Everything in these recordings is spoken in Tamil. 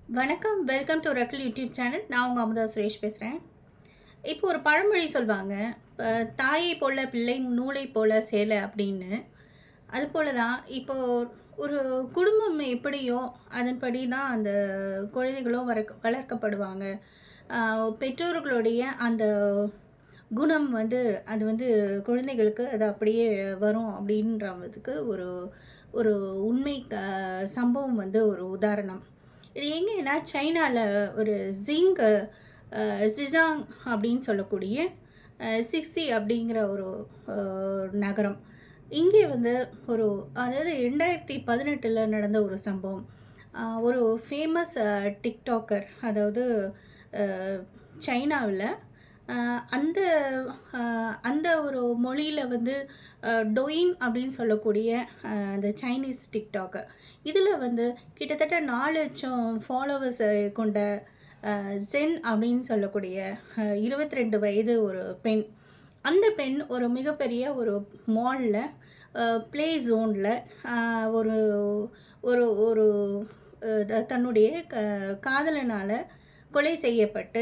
வணக்கம். வெல்கம் டு ரெக்கிள் யூடியூப் சேனல். நான் உங்க அமுதா சுரேஷ் பேசுறேன். இப்போ ஒரு பழமொழி சொல்வாங்க. "தாயைப் போல பிள்ளை, நூலைப் போல சேலை" அப்படின்னு. அதுபோல தான் இப்போ ஒரு குடும்பம் எப்படியோ, அதன்படி தான் அந்த குழந்தைகளும் வளர்க்கப்படுவாங்க. அ பெற்றோர்களுடைய அந்த குணம் வந்து அது வந்து குழந்தைகளுக்கு அது அப்படியே வரும் அப்படின்றதுக்கு ஒரு ஒரு உண்மை சம்பவம் வந்து ஒரு உதாரணம். இது எங்கேன்னா சைனால ஒரு ஜிங் சிஜாங் அப்படின்னு சொல்லக்கூடிய சிக்ஸி அப்படிங்கிற ஒரு நகரம். இங்கே வந்து ஒரு அதாவது 2018ல் நடந்த ஒரு சம்பவம். ஒரு ஃபேமஸ் டிக்டாக்கர் அதாவது அ சைனாவுல அ அந்த அ அந்த ஒரு மொழியில வந்து டொயின் அப்படின்னு சொல்லக்கூடிய அந்த சைனீஸ் டிக்டாக்கர். இதில வந்து கிட்டத்தட்ட 4,00,000 ஃபாலோவர்ஸ கொண்ட ஜென் அப்படின்னு சொல்லக்கூடிய 22 வயது ஒரு பெண். அந்த பெண் ஒரு மிகப்பெரிய ஒரு மால்ல ப்ளே ஜோன்ல அ ஒரு ஒரு ஒரு தன்னுடைய காதலனால கொலை செய்யப்பட்டு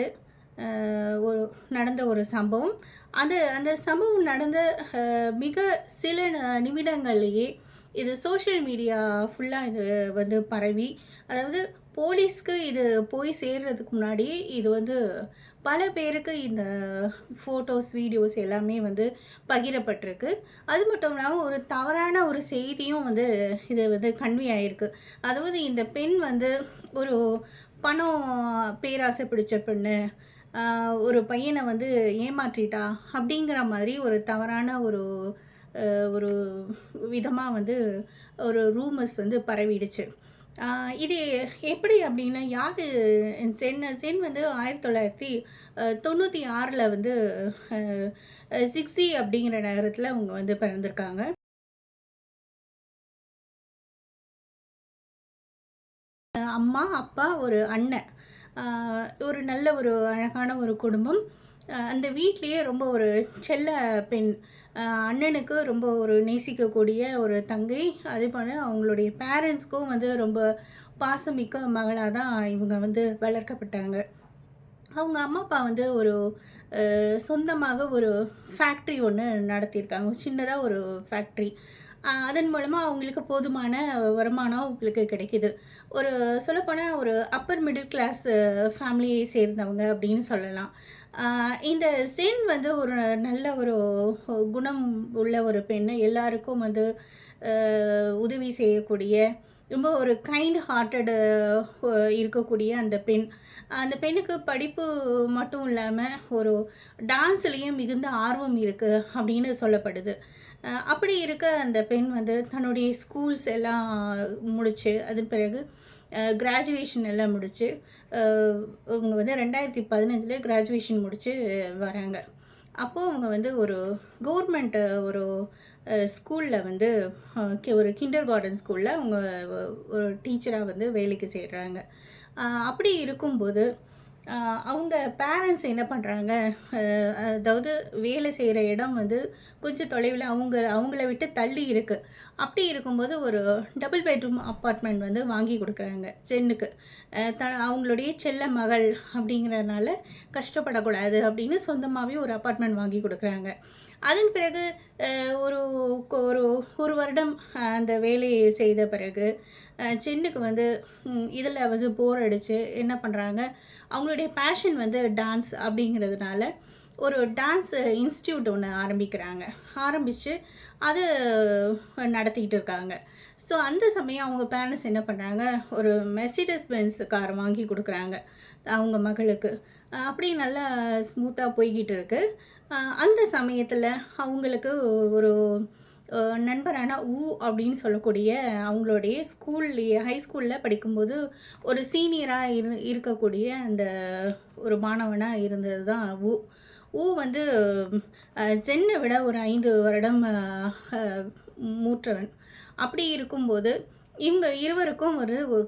ஒரு நடந்த ஒரு சம்பவம். அந்த அந்த சம்பவம் நடந்த மிக சில நிமிடங்கள்லேயே இது சோஷியல் மீடியா ஃபுல்லா இது வந்து பரவி, அதாவது போலீஸ்க்கு இது போய் சேர்றதுக்கு முன்னாடியே இது வந்து பல பேருக்கு இந்த ஃபோட்டோஸ், வீடியோஸ் எல்லாமே வந்து பகிரப்பட்டிருக்கு. அது மட்டும் இல்லாம ஒரு தவறான ஒரு செய்தியும் வந்து இது வந்து கன்வே ஆயிருக்கு. அதாவது இந்த பெண் வந்து ஒரு பணம் பேராசை பிடிச்ச பெண்ணு. ஒரு பையன வந்து ஏமாற்றிட்டா அப்படிங்கிற மாதிரி ஒரு தவறான ஒரு ஒரு விதமா வந்து ஒரு ரூமர்ஸ் வந்து பரவிடுச்சு. இது எப்படி அப்படின்னா யாரு சென் சென் வந்து 1996ல வந்து சிக்ஸி அப்படிங்கிற நகரத்தில அவங்க வந்து பிறந்திருக்காங்க. அம்மா, அப்பா, ஒரு அண்ணன். அ ஒரு நல்ல ஒரு அழகான ஒரு குடும்பம். அந்த வீட்லயே ரொம்ப ஒரு செல்ல பெண். அண்ணனுக்கு ரொம்ப ஒரு நேசிக்கக்கூடிய ஒரு தங்கை. அதேபோல அவங்களுடைய பேரண்ட்ஸ்க்கும் வந்து ரொம்ப பாசமிக்க மகளா தான் இவங்க வந்து வளர்க்கப்பட்டாங்க. அவங்க அம்மா, அப்பா வந்து ஒரு சொந்தமாக ஒரு ஃபேக்ட்ரி ஒண்ணு நடத்தியிருக்காங்க. சின்னதா ஒரு ஃபேக்ட்ரி. அதன் மூலமா அவங்களுக்கு போதுமான வருமானம் அவங்களுக்கு கிடைக்குது. ஒரு சொல்லப்போனா ஒரு அப்பர் மிடில் கிளாஸ் ஃபேமிலியை சேர்ந்தவங்க அப்படின்னு சொல்லலாம். அ இந்த சென் வந்து ஒரு நல்ல ஒரு குணம் உள்ள ஒரு பெண்ணு. எல்லாருக்கும் வந்து அ உதவி செய்யக்கூடிய, ரொம்ப ஒரு கைண்ட் ஹார்ட்டடு இருக்கக்கூடிய அந்த பெண். அந்த பெண்ணுக்கு படிப்பு மட்டும் இல்லாம, ஒரு டான்ஸ்லயும் மிகுந்த ஆர்வம் இருக்கு அப்படின்னு சொல்லப்படுது. அப்படி இருக்க அந்த பெண் வந்து தன்னுடைய ஸ்கூல்ஸ் எல்லாம் முடிச்சு, அதன் பிறகு கிராஜுவேஷன் எல்லாம் முடிச்சு, அ இவங்க வந்து 2015ல கிராஜுவேஷன் முடிச்சு வராங்க. அப்போ அவங்க வந்து ஒரு கவர்மெண்ட் ஒரு ஸ்கூல்ல வந்து ஒரு கிண்டர் கார்டன் ஸ்கூல்ல அவங்க ஒரு டீச்சரா வந்து வேலைக்கு சேர்றாங்க. அப்படி இருக்கும்போது, அ அவங்க பேரண்ட்ஸ் என்ன பண்றாங்க, அதாவது வேலை செய்ற இடம் வந்து கொஞ்சம் தொலைவில அவங்கள விட்டு தள்ளி இருக்கு. அப்படி இருக்கும்போது ஒரு டபுள் பெட்ரூம் அப்பார்ட்மெண்ட் வந்து வாங்கி குடுக்குறாங்க சென்னுக்கு. அவங்களுடைய செல்ல மகள் அப்படிங்கிறனால கஷ்டப்படக்கூடாது அப்படின்னு சொந்தமாவே ஒரு அப்பார்ட்மெண்ட் வாங்கி குடுக்குறாங்க. அதன் பிறகு ஒரு ஒரு 1 வருடம் அந்த வேலையை செய்த பிறகு, சென்னுக்கு வந்து இதில வந்து போர் அடிச்சு என்ன பண்றாங்க, அவங்களுடைய பேஷன் வந்து டான்ஸ் அப்படிங்கிறதுனால, ஒரு டான்ஸ் இன்ஸ்டிடியூட் ஒண்ணு ஆரம்பிக்கிறாங்க. ஆரம்பிச்சு அது நடத்திக்கிட்டு இருக்காங்க. ஸோ, அந்த சமயம் அவங்க பேரண்ட்ஸ் என்ன பண்றாங்க, ஒரு மெர்சிடஸ் பென்ஸ் கார் வாங்கி குடுக்குறாங்க, அவங்க மகளுக்கு. அப்படி நல்லா ஸ்மூத்தா போய்க்கிட்டு இருக்கு. அந்த சமயத்தில அவங்களுக்கு ஒரு நண்பரான அப்படின்னு சொல்லக்கூடிய அவங்களுடைய ஸ்கூல்லேயே ஹை ஸ்கூல்ல படிக்கும்போது ஒரு சீனியரா இருக்கக்கூடிய அந்த ஒரு மாணவனா இருந்தது தான் வந்து ஜென்னை விட ஒரு 5 வருடம் மூத்தவன். அப்படி இருக்கும்போது இவங்க இருவருக்கும் ஒரு ஒரு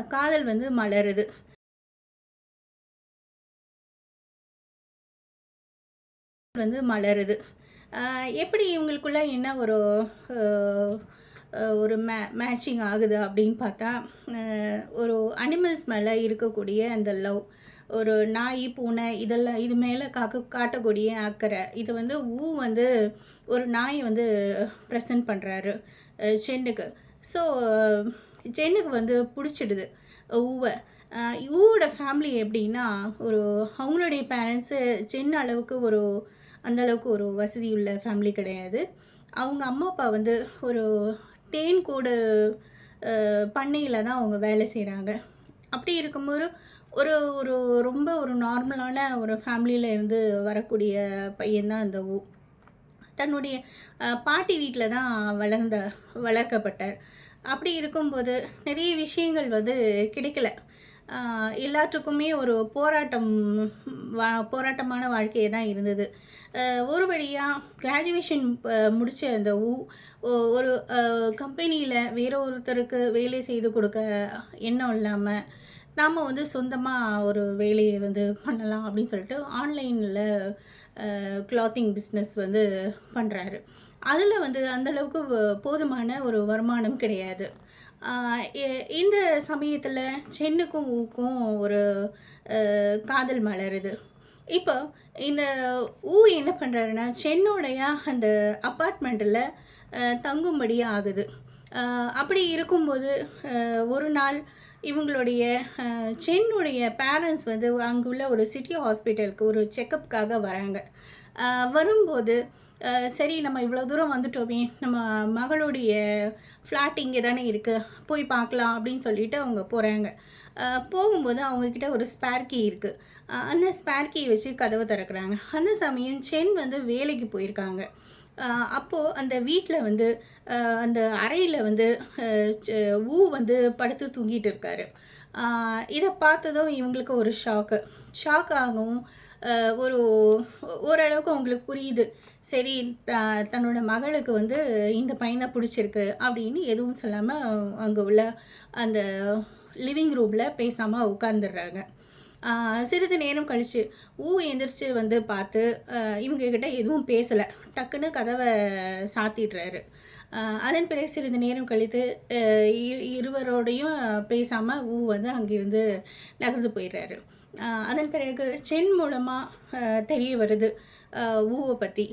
காதல் வந்து மலருது. வந்து மலருது. எப்படி இவங்களுக்குள்ள என்ன ஒரு அ ஒரு மேட்சிங் ஆகுது அப்படின்னு பார்த்தா, ஒரு அனிமல்ஸ் மேலே இருக்கக்கூடிய அந்த லவ், ஒரு நாய், பூனை இதெல்லாம் இது மேலே காட்டக்கூடிய அக்கறை. இது வந்து வந்து ஒரு நாயை வந்து ப்ரெசன்ட் பண்ணுறாரு சென்னுக்கு. ஸோ சென்னுக்கு வந்து பிடிச்சிடுது ஊவ. ஊவோட ஃபேமிலி எப்படின்னா, அவங்களுடைய பேரண்ட்ஸு சென் அளவுக்கு அந்த அளவுக்கு ஒரு வசதி உள்ள ஃபேமிலி கிடையாது. அவங்க அம்மா, அப்பா வந்து ஒரு தேன்கூடு பண்ணையில தான் அவங்க வேலை செய்கிறாங்க. அப்படி இருக்கும்போது ஒரு ஒரு ரொம்ப ஒரு நார்மலான ஒரு ஃபேமிலியில இருந்து வரக்கூடிய பையன் தான் இந்த தன்னுடைய பாட்டி வீட்டில் தான் வளர்க்கப்பட்டார். அப்படி இருக்கும்போது நிறைய விஷயங்கள் வந்து கிடைக்கல. எல்லாத்துக்குமே ஒரு போராட்டமான வாழ்க்கையே தான் இருந்தது. ஒரு வழியாக கிராஜுவேஷன் முடித்த அந்த ஒரு கம்பெனியில் வேற ஒருத்தருக்கு வேலை செய்து கொடுக்க எண்ணம் இல்லாமல், நாம் வந்து சொந்தமாக ஒரு வேலையை வந்து பண்ணலாம் அப்படின்னு சொல்லிட்டு ஆன்லைனில் கிளாத்திங் பிஸ்னஸ் வந்து பண்ணுறாரு. அதில் வந்து அந்தளவுக்கு போதுமான ஒரு வருமானம் கிடையாது. இந்த சமயத்தில் சென்னுக்கும் ஊக்கும் ஒரு காதல் மலருது. இப்போ இந்த என்ன பண்ணுறாருன்னா, சென்னோடைய அந்த அப்பார்ட்மெண்ட்டில் தங்கும்படி ஆகுது. அப்படி இருக்கும்போது ஒரு நாள் இவங்களுடைய சென்னுடைய பேரண்ட்ஸ் வந்து அங்குள்ள ஒரு சிட்டி ஹாஸ்பிட்டலுக்கு ஒரு செக்கப்புக்காக வராங்க. வரும்போது சரி நம்ம இவ்வளோ தூரம் வந்துட்டோமே, நம்ம மகளுடைய ஃப்ளாட் இங்கே தானே இருக்குது, போய் பார்க்கலாம் அப்படின்னு சொல்லிட்டு அவங்க போகிறாங்க. போகும்போது அவங்கக்கிட்ட ஒரு ஸ்பேர் கீ இருக்குது. அந்த ஸ்பேர் கீ வச்சு கதவை திறக்கிறாங்க. அந்த சமயம் சென் வந்து வேலைக்கு போயிருக்காங்க. அப்போது அந்த வீட்டில் வந்து அந்த அறையில் வந்து வந்து படுத்து தூங்கிட்டு இருக்காரு. இதை பார்த்ததும் இவங்களுக்கு ஒரு ஷாக் ஆகவும் ஓரளவுக்கு அவங்களுக்கு புரியுது. சரி, தன்னோட மகளுக்கு வந்து இந்த பையனை பிடிச்சிருக்கு அப்படின்னு எதுவும் சொல்லாமல் அங்கே உள்ள அந்த லிவிங் ரூமில் பேசாமல் உட்காந்துடுறாங்க. சிறிது நேரம் கழித்து எந்திரிச்சு வந்து பார்த்து இவங்கக்கிட்ட எதுவும் பேசலை. டக்குன்னு கதவை சாத்திடுறாரு. அதன் பிறகு சிறிது நேரம் கழித்து இருவரோடையும் பேசாமல் வந்து அங்கிருந்து நகர்ந்து போயிடுறாரு. அதன் பிறகு சென் மூலமாக தெரிய வருது ஊவை பற்றி.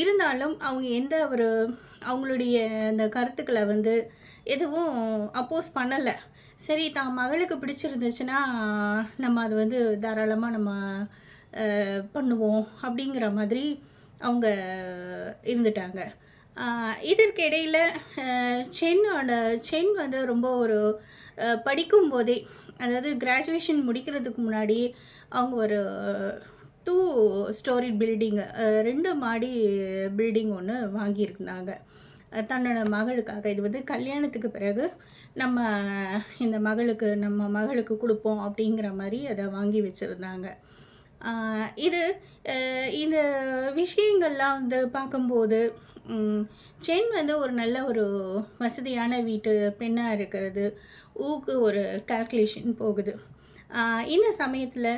இருந்தாலும் அவங்க எந்த அவங்களுடைய அந்த கருத்துக்களை வந்து எதுவும் அப்போஸ் பண்ணலை. சரி, தான் மகளுக்கு பிடிச்சிருந்துச்சுன்னா நம்ம அது வந்து தாராளமாக நம்ம பண்ணுவோம் அப்படிங்கிற மாதிரி அவங்க இருந்துட்டாங்க. இதற்கு இடையில் சென் வந்து ரொம்ப படிக்கும்போதே, அதாவது கிராஜுவேஷன் முடிக்கிறதுக்கு முன்னாடி அவங்க ஒரு 2 ஸ்டோரி பில்டிங், 2 மாடி பில்டிங் ஒன்று வாங்கியிருந்தாங்க தன்னோட மகளுக்காக. இது வந்து கல்யாணத்துக்கு பிறகு நம்ம மகளுக்கு கொடுப்போம் அப்படிங்கிற மாதிரி அதை வாங்கி வச்சுருந்தாங்க. இந்த விஷயங்கள்லாம் வந்து பார்க்கும்போது சென் வந்து ஒரு நல்ல ஒரு வசதியான வீட்டு பெண்ணாக இருக்கிறது ஊக்கு ஒரு கால்குலேஷன் போகுது. இந்த சமயத்தில்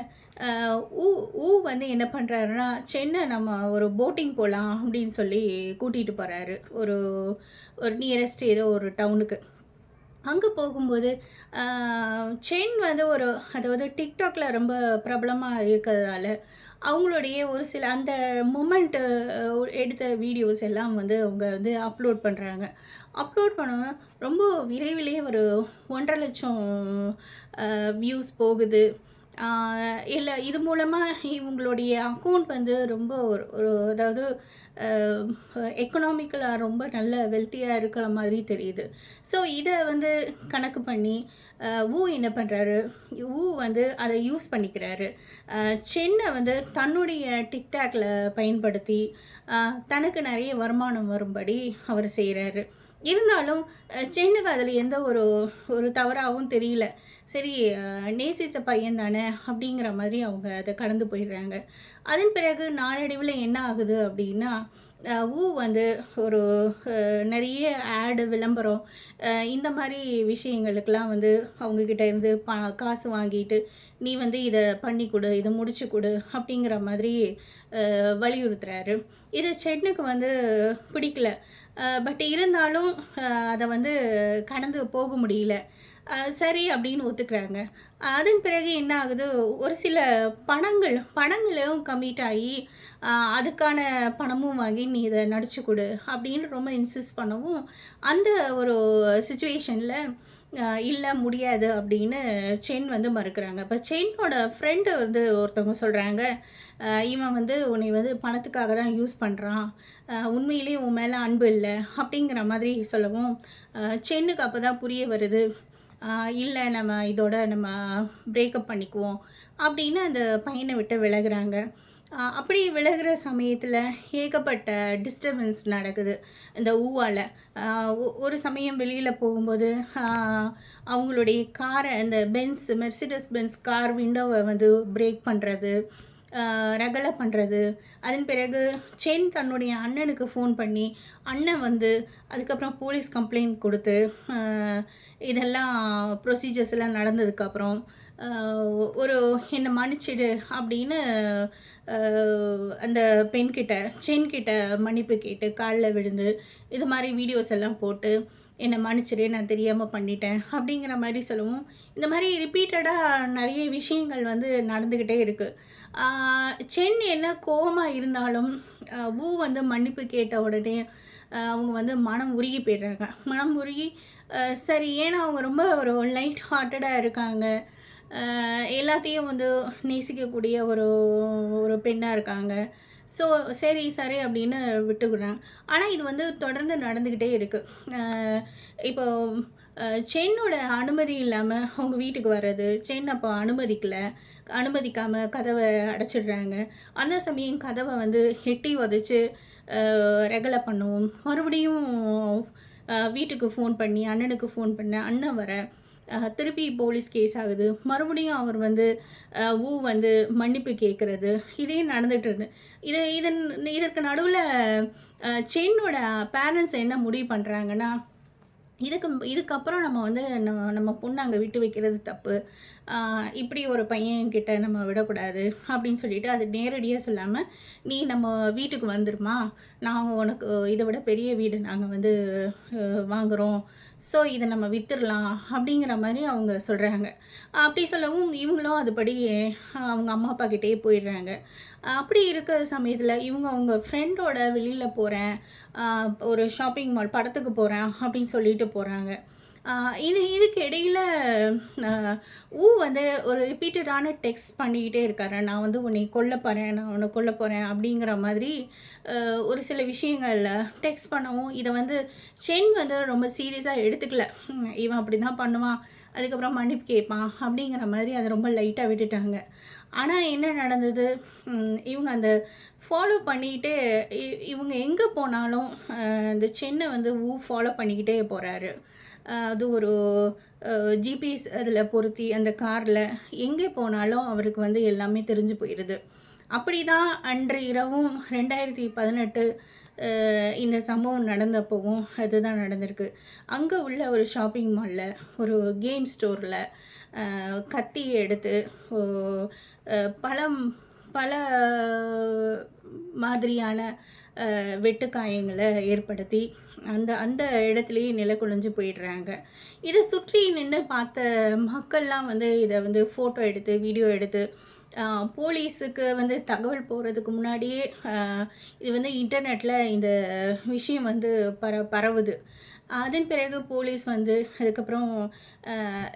வந்து என்ன பண்ணுறாருன்னா, சென்னை நம்ம ஒரு போட்டிங் போகலாம் அப்படின்னு சொல்லி கூட்டிகிட்டு போகிறாரு ஒரு நியரஸ்ட் ஏதோ ஒரு டவுனுக்கு. அங்கே போகும்போது சென் வந்து அதாவது டிக்டாக்ல ரொம்ப பிரபலமாக இருக்கிறதால அவங்களுடைய ஒரு சில அந்த மொமெண்ட்டு எடுத்த வீடியோஸ் எல்லாம் வந்து அவங்க வந்து அப்லோட் பண்ணுறாங்க. அப்லோட் பண்ண ரொம்ப விரைவிலேயே ஒரு 1,50,000 வியூஸ் போகுது. இல்லை, இது மூலமாக இவங்களுடைய அக்கௌண்ட் வந்து ரொம்ப அதாவது எக்கனாமிக்கலாக ரொம்ப நல்ல வெல்த்தியாக இருக்கிற மாதிரி தெரியுது. ஸோ இதை வந்து கணக்கு பண்ணி என்ன பண்ணுறாரு, வந்து அதை யூஸ் பண்ணிக்கிறாரு. சென்னை வந்து தன்னுடைய டிக்டாக்ல பயன்படுத்தி தனக்கு நிறைய வருமானம் வரும்படி அவர் செய்கிறாரு. இருந்தாலும் சென்னுக்கு அதில் எந்த ஒரு தவறாகவும் தெரியல. சரி, நேசித்த பையன் தானே அப்படிங்கிற மாதிரி அவங்க அதை கடந்து போயிடுறாங்க. அதன் பிறகு நாளடைவில் என்ன ஆகுது அப்படின்னா, வந்து ஒரு நிறைய ஆடு விளம்பரம் இந்த மாதிரி விஷயங்களுக்கெல்லாம் வந்து அவங்கக்கிட்ட இருந்து காசு வாங்கிட்டு நீ வந்து இதை பண்ணி கொடு இதை முடிச்சு கொடு அப்படிங்கிற மாதிரி வலியுறுத்துறாரு. இது சென்னுக்கு வந்து பிடிக்கல. பட் இருந்தாலும் அதை வந்து கடந்து போக முடியல. சரி அப்படின்னு ஒத்துக்கிறாங்க. அதன் பிறகு என்ன ஆகுது, ஒரு சில பணங்களும் கமிட் ஆகி அதுக்கான பணமும் வாங்கி நீ இதை நடிச்சு கொடு அப்படின்னு ரொம்ப இன்சிஸ்ட் பண்ணவும், அந்த ஒரு சிச்சுவேஷனில் இல்லை முடியாது அப்படின்னு சென் வந்து மறுக்கிறாங்க. இப்போ சென்னோட ஃப்ரெண்டு வந்து ஒருத்தவங்க சொல்கிறாங்க, இவன் வந்து உன்னை வந்து பணத்துக்காக தான் யூஸ் பண்ணுறான், உண்மையிலேயே உன் மேலே அன்பு இல்லை அப்படிங்கிற மாதிரி சொல்லவும், சென்னுக்கு அப்போ தான் புரிய வருது, இல்லை நம்ம பிரேக்கப் பண்ணிக்குவோம் அப்படின்னு அந்த பையனை விட்டு விலகுறாங்க. அப்படி விலகுற சமயத்தில் ஏகப்பட்ட டிஸ்டர்பன்ஸ் நடக்குது இந்த ஊவால். ஒரு சமயம் வெளியில் போகும்போது அவங்களுடைய காரை, இந்த மெர்சிடஸ் பென்ஸ் கார் விண்டோவை வந்து பிரேக் பண்ணுறது, ரகலை பண்ணுறது. அதன் பிறகு சென் தன்னுடைய அண்ணனுக்கு ஃபோன் பண்ணி அண்ணன் வந்து அதுக்கப்புறம் போலீஸ் கம்ப்ளைண்ட் கொடுத்து இதெல்லாம் ப்ரொசீஜர்ஸ் எல்லாம் நடந்ததுக்கப்புறம் ஒரு என்னை மன்னிச்சிடு அப்படின்னு அந்த சென்கிட்ட மன்னிப்பு கேட்டு காலில் விழுந்து இது மாதிரி வீடியோஸ் எல்லாம் போட்டு என்னை மன்னிச்சிடு நான் தெரியாமல் பண்ணிட்டேன் அப்படிங்கிற மாதிரி சொல்லவும், இந்த மாதிரி ரிப்பீட்டடாக நிறைய விஷயங்கள் வந்து நடந்துக்கிட்டே இருக்குது. சென் என்ன கோபமாக இருந்தாலும் வந்து மன்னிப்பு கேட்ட உடனே அவங்க வந்து மனம் உருகி போயிடுறாங்க. மனம் உருகி சரி, ஏன்னா அவங்க ரொம்ப ஒரு லைட் ஹார்ட்டடாக இருக்காங்க. எல்லாத்தையும் வந்து நேசிக்கக்கூடிய ஒரு ஒரு பெண்ணாக இருக்காங்க. ஸோ சரி சரி அப்படின்னு விட்டுக்கிறாங்க. ஆனால் இது வந்து தொடர்ந்து நடந்துக்கிட்டே இருக்குது. இப்போ சென்னோட அனுமதி இல்லாமல் அவங்க வீட்டுக்கு வர்றது, சென் அப்போ அனுமதிக்காமல் கதவை அடைச்சிடுறாங்க. அந்த சமயம் கதவை வந்து எட்டி உதச்சி ரெகலை பண்ணுவோம். மறுபடியும் வீட்டுக்கு ஃபோன் பண்ணி அண்ணனுக்கு ஃபோன் பண்ண அண்ணன் வர திருப்பி போலீஸ் கேஸ் ஆகுது. மறுபடியும் அவர் வந்து வந்து மன்னிப்பு கேட்குறது, இதே நடந்துகிட்டு இருந்து இதற்கு நடுவில் சென்னோட பேரண்ட்ஸ் என்ன முடிவு பண்ணுறாங்கன்னா, இதுக்கப்புறம் நம்ம வந்து நம்ம பொண்ணை அங்கே விட்டு வைக்கிறது தப்பு, இப்படி ஒரு பையன்கிட்ட நம்ம விடக்கூடாது அப்படின்னு சொல்லிட்டு அது நேரடியாக சொல்லாமல், நீ நம்ம வீட்டுக்கு வந்துருமா, நாங்கள் உனக்கு இதை விட பெரிய வீடு நாங்கள் வந்து வாங்குகிறோம், ஸோ இதை நம்ம விற்றுடலாம் அப்படிங்கிற மாதிரி அவங்க சொல்கிறாங்க. அப்படி சொல்லவும் இவங்களும் அதுபடி அவங்க அம்மா அப்பா கிட்டேயே போயிடுறாங்க. அப்படி இருக்கிற சமயத்தில் அவங்க ஃப்ரெண்டோட வெளியில் போகிறேன், ஒரு ஷாப்பிங் மால் படத்துக்கு போகிறேன் அப்படின்னு சொல்லிட்டு போகிறாங்க. இதுக்கு இடையில் வந்து ஒரு ரிப்பீட்டடான டெக்ஸ்ட் பண்ணிக்கிட்டே இருக்காரு. நான் வந்து உன்னை நான் உன்னை கொல்ல போகிறேன் அப்படிங்கிற மாதிரி ஒரு சில விஷயங்களில் டெக்ஸ்ட் பண்ணவும், இதை வந்து சென் வந்து ரொம்ப சீரியஸாக எடுத்துக்கல. இவன் அப்படி தான் பண்ணுவான், அதுக்கப்புறம் மன்னிப்பு கேட்பான் அப்படிங்கிற மாதிரி அதை ரொம்ப லைட்டாக விட்டுட்டாங்க. ஆனால் என்ன நடந்தது, இவங்க அந்த ஃபாலோ பண்ணிக்கிட்டே இவங்க எங்கே போனாலும் இந்த சென்னை வந்து ஃபாலோ பண்ணிக்கிட்டே போகிறாரு. அது ஒரு ஜிபிஎஸ் அதில் பொருத்தி அந்த காரில் எங்கே போனாலும் அவருக்கு வந்து எல்லாமே தெரிஞ்சு போயிடுது. அப்படி தான் அன்று இரவும் 2018 இந்த சம்பவம் நடந்தப்போவும் அதுதான் நடந்திருக்கு. அங்கே உள்ள ஒரு ஷாப்பிங் மாலில் ஒரு கேம் ஸ்டோரில் கத்தியை எடுத்து பல மாதிரியான வெட்டுக்காயங்களை ஏற்படுத்தி அந்த அந்த இடத்துலையே நிலக்குலைஞ்சு போயிடுறாங்க. இதை சுற்றி நின்று பார்த்த மக்கள்லாம் வந்து இதை வந்து ஃபோட்டோ எடுத்து வீடியோ எடுத்து போலீஸுக்கு வந்து தகவல் போகிறதுக்கு முன்னாடியே இது வந்து இன்டர்நெட்டில் இந்த விஷயம் வந்து பரவுது. அதன் பிறகு போலீஸ் வந்து அதுக்கப்புறம்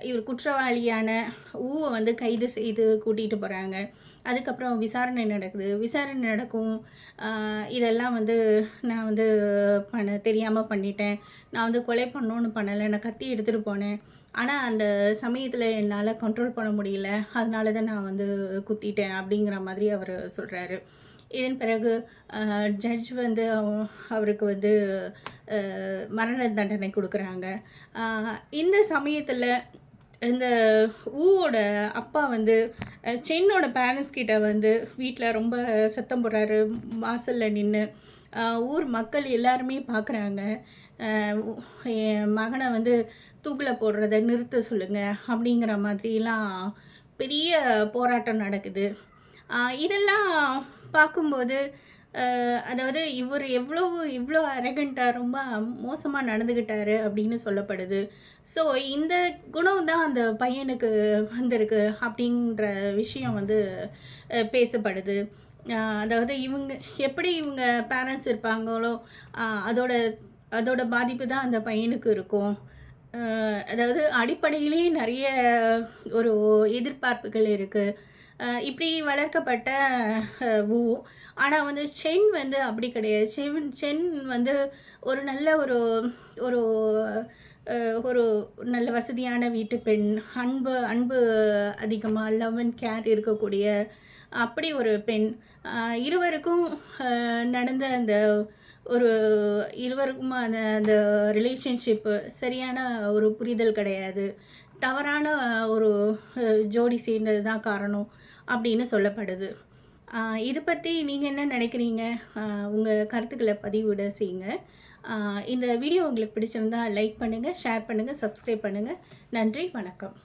இவர் குற்றவாளியான வந்து கைது செய்து கூட்டிகிட்டு போகிறாங்க. அதுக்கப்புறம் விசாரணை நடக்கும். இதெல்லாம் வந்து நான் வந்து தெரியாமல் பண்ணிட்டேன், நான் வந்து கொலை பண்ணணுன்னு பண்ணலை, நான் கத்தி எடுத்துகிட்டு போனேன், ஆனால் அந்த சமயத்தில் என்னால் கண்ட்ரோல் பண்ண முடியல, அதனால தான் நான் வந்து குத்திட்டேன் அப்படிங்கிற மாதிரி அவர் சொல்கிறாரு. இதன் பிறகு ஜட்ஜ் வந்து அவருக்கு வந்து மரண தண்டனை கொடுக்குறாங்க. இந்த சமயத்தில் இந்த ஊவோட அப்பா வந்து சென்னோட பேரண்ட்ஸ் கிட்ட வந்து வீட்டில் ரொம்ப சத்தம் போடுறாரு வாசலில் நின்று. ஊர் மக்கள் எல்லாருமே பார்க்குறாங்க. என் மகனை வந்து தூக்கில் போடுறத நிறுத்த சொல்லுங்க அப்படிங்கிற மாதிரிலாம் பெரிய போராட்டம் நடக்குது. இதெல்லாம் பார்க்கும்போது அதாவது இவர் இவ்வளோ அரகண்ட்டாக ரொம்ப மோசமாக நடந்துக்கிட்டாரு அப்படின்னு சொல்லப்படுது. ஸோ இந்த குணம் தான் அந்த பையனுக்கு வந்திருக்கு அப்படின்ற விஷயம் வந்து பேசப்படுது. அதாவது எப்படி இவங்க பேரண்ட்ஸ் இருப்பாங்களோ அதோட அதோட பாதிப்பு தான் அந்த பையனுக்கு இருக்கும். அதாவது அடிப்படையிலேயே நிறைய ஒரு எதிர்பார்ப்புகள் இருக்குது. இப்படி வளர்க்கப்பட்ட வு. ஆனால் வந்து சென் வந்து அப்படி கிடையாது. சென் வந்து ஒரு நல்ல ஒரு ஒரு ஒரு நல்ல வசதியான வீட்டு பெண். அன்பு அன்பு அதிகமாக லவ் அண்ட் கேர் இருக்கக்கூடிய அப்படி ஒரு பெண். இருவருக்கும் நடந்த அந்த ஒரு இருவருக்கும் அந்த அந்த ரிலேஷன்ஷிப்பு சரியான ஒரு புரிதல் கிடையாது. தவறான ஒரு ஜோடி சேர்ந்தது தான் காரணம் அப்படின்னு சொல்லப்படுது. இது பற்றி நீங்கள் என்ன நினைக்கிறீங்க? உங்கள் கருத்துக்களை பதிவிட செய்யுங்க. இந்த வீடியோ உங்களுக்கு பிடிச்சிருந்தா லைக் பண்ணுங்கள், ஷேர் பண்ணுங்கள், சப்ஸ்கிரைப் பண்ணுங்கள். நன்றி, வணக்கம்.